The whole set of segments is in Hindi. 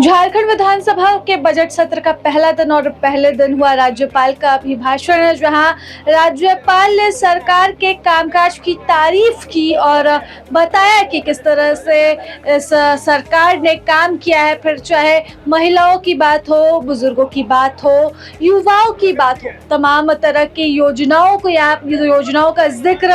झारखंड विधानसभा के बजट सत्र का पहला दिन और पहले दिन हुआ राज्यपाल का अभिभाषण, जहां राज्यपाल ने सरकार के कामकाज की तारीफ की और बताया कि किस तरह से इस सरकार ने काम किया है। फिर चाहे महिलाओं की बात हो, बुजुर्गों की बात हो, युवाओं की बात हो, तमाम तरह की योजनाओं को योजनाओं का जिक्र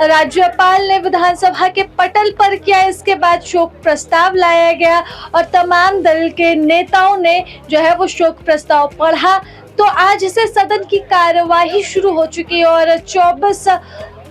राज्यपाल ने विधानसभा के पटल पर किया। इसके बाद शोक प्रस्ताव लाया गया और तमाम दल के नेताओं ने जो है वो शोक प्रस्ताव पढ़ा। तो आज से सदन की कार्यवाही शुरू हो चुकी है और 24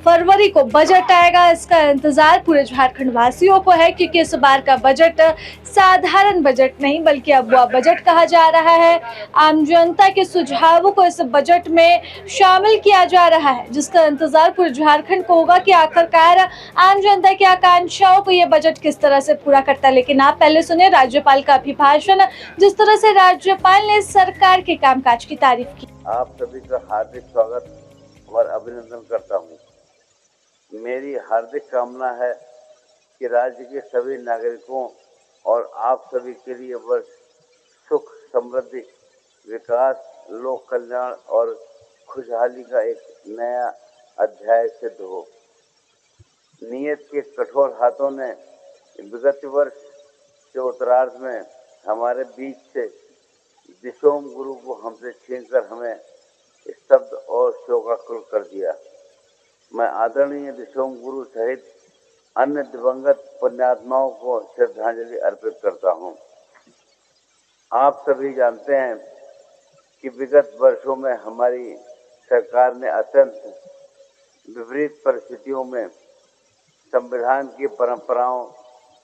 फरवरी को बजट आएगा। इसका इंतजार पूरे झारखंड वासियों को है, क्योंकि इस बार का बजट साधारण बजट नहीं बल्कि अगवा बजट कहा जा रहा है। आम जनता के सुझावों को इस बजट में शामिल किया जा रहा है, जिसका इंतजार पूरे झारखंड को होगा कि आखिरकार आम जनता की आकांक्षाओं को ये बजट किस तरह से पूरा करता है। लेकिन आप पहले सुने राज्यपाल का अभिभाषण, जिस तरह से राज्यपाल ने सरकार के कामकाज की तारीफ की। आप सभी का हार्दिक स्वागत और अभिनंदन करता हूँ। मेरी हार्दिक कामना है कि राज्य के सभी नागरिकों और आप सभी के लिए वर्ष सुख, समृद्धि, विकास, लोक कल्याण और खुशहाली का एक नया अध्याय सिद्ध हो। नियत के कठोर हाथों ने विगत वर्ष के उत्तरार्ध में हमारे बीच से दिशोम गुरु को हमसे छीनकर हमें स्तब्ध और शोकाकुल कर दिया। मैं आदरणीय दिशोम गुरु सहित अन्य दिवंगत पुण्यात्माओं को श्रद्धांजलि अर्पित करता हूँ। आप सभी जानते हैं कि विगत वर्षों में हमारी सरकार ने अत्यंत विपरीत परिस्थितियों में संविधान की परंपराओं,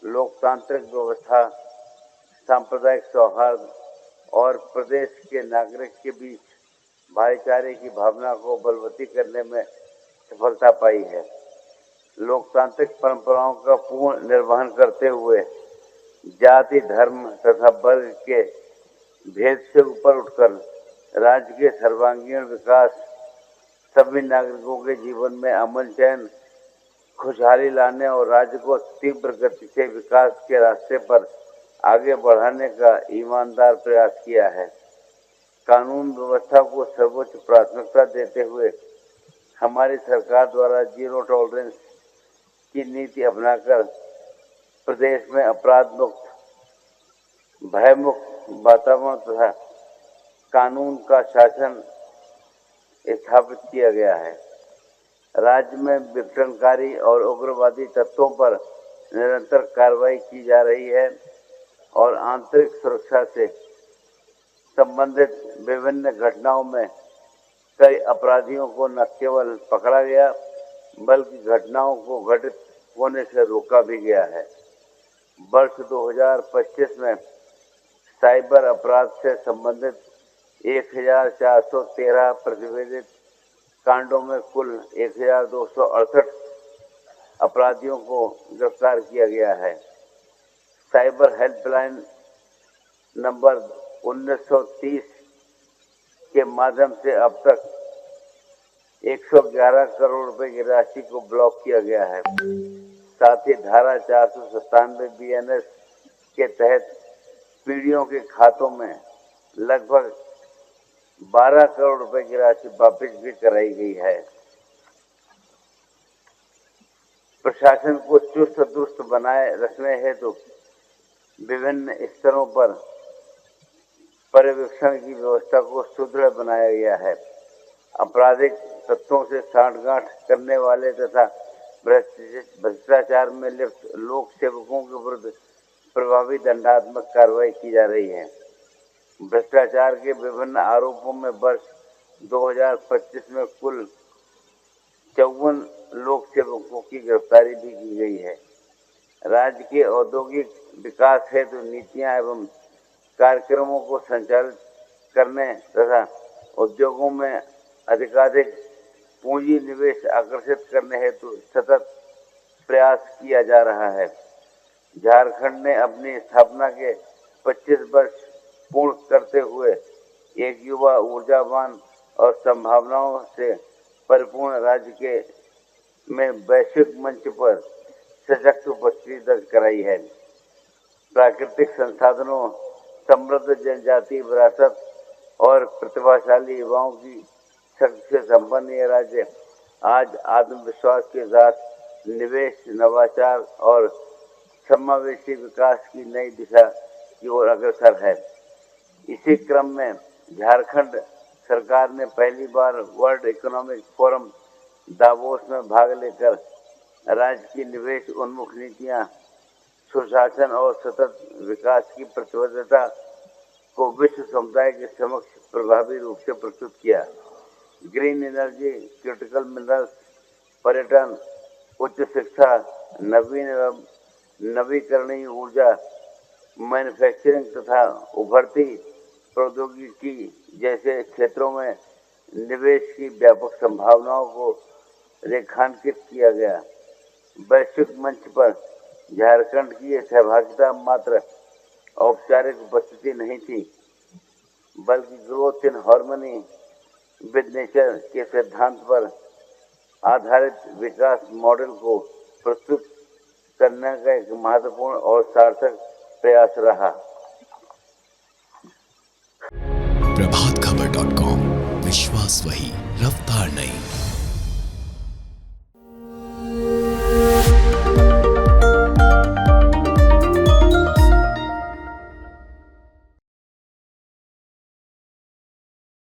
लोकतांत्रिक व्यवस्था, सांप्रदायिक सौहार्द और प्रदेश के नागरिक के बीच भाईचारे की भावना को बलवती करने में सफलता पाई है। लोकतांत्रिक परंपराओं का पूर्ण निर्वहन करते हुए जाति, धर्म तथा वर्ग के भेद से ऊपर उठकर राज्य के सर्वांगीण विकास, सभी नागरिकों के जीवन में अमन, चैन, खुशहाली लाने और राज्य को तीव्र गति से विकास के रास्ते पर आगे बढ़ाने का ईमानदार प्रयास किया है। कानून व्यवस्था को सर्वोच्च प्राथमिकता देते हुए हमारी सरकार द्वारा जीरो टॉलरेंस की नीति अपनाकर प्रदेश में अपराध मुक्त, भयमुक्त वातावरण तथा कानून का शासन स्थापित किया गया है। राज्य में विघटनकारी और उग्रवादी तत्वों पर निरंतर कार्रवाई की जा रही है और आंतरिक सुरक्षा से संबंधित विभिन्न घटनाओं में कई अपराधियों को न केवल पकड़ा गया बल्कि घटनाओं को घटित होने से रोका भी गया है। वर्ष 2025 में साइबर अपराध से संबंधित 1413 प्रतिवेदित कांडों में कुल 1268 अपराधियों को गिरफ्तार किया गया है। साइबर हेल्पलाइन नंबर 1930 के माध्यम से अब तक 111 करोड़ रुपए की राशि को ब्लॉक किया गया है। साथ ही धारा 497 BNS के तहत पीड़ियों के खातों में लगभग 12 करोड़ रुपए की राशि वापस भी कराई गई है। प्रशासन को चुस्त दुरुस्त बनाए रखने हेतु विभिन्न स्तरों पर पर्यवेक्षण की व्यवस्था को सुदृढ़ बनाया गया है। आपराधिक तत्वों से सांठगांठ करने वाले तथा भ्रष्टाचार में लिप्त लोक सेवकों के विरुद्ध प्रभावी दंडात्मक कार्रवाई की जा रही है। भ्रष्टाचार के विभिन्न आरोपों में वर्ष 2025 में कुल 54 लोक सेवकों की गिरफ्तारी भी की गई है। राज्य के औद्योगिक विकास हेतु नीतियां एवं कार्यक्रमों को संचालित करने तथा उद्योगों में अधिकाधिक पूंजी निवेश आकर्षित करने हेतु सतत प्रयास किया जा रहा है। झारखंड ने अपनी स्थापना के 25 वर्ष पूर्ण करते हुए एक युवा, ऊर्जावान और संभावनाओं से परिपूर्ण राज्य के में वैश्विक मंच पर सशक्त उपस्थिति दर्ज कराई है। प्राकृतिक संसाधनों समृद्ध जनजातीय विरासत और प्रतिभाशाली युवाओं की शक्ति से संपन्न यह राज्य आज आत्मविश्वास के साथ निवेश, नवाचार और समावेशी विकास की नई दिशा की ओर अग्रसर है। इसी क्रम में झारखंड सरकार ने पहली बार वर्ल्ड इकोनॉमिक फोरम दावोस में भाग लेकर राज्य की निवेश उन्मुख नीतियां, सुशासन और सतत विकास की प्रतिबद्धता को विश्व समुदाय के समक्ष प्रभावी रूप से प्रस्तुत किया। ग्रीन एनर्जी, क्रिटिकल मिनरल्स, पर्यटन, उच्च शिक्षा, नवीकरणीय ऊर्जा, मैन्युफैक्चरिंग तथा उभरती प्रौद्योगिकी जैसे क्षेत्रों में निवेश की व्यापक संभावनाओं को रेखांकित किया गया। वैश्विक मंच पर झारखंड की सहभागिता मात्र औपचारिक उपस्थिति नहीं थी, बल्कि growth in harmony with nature के सिद्धांत पर आधारित विकास मॉडल को प्रस्तुत करने का एक महत्वपूर्ण और सार्थक प्रयास रहा। प्रभातखबर.com, विश्वास वही, रफ्तार नहीं।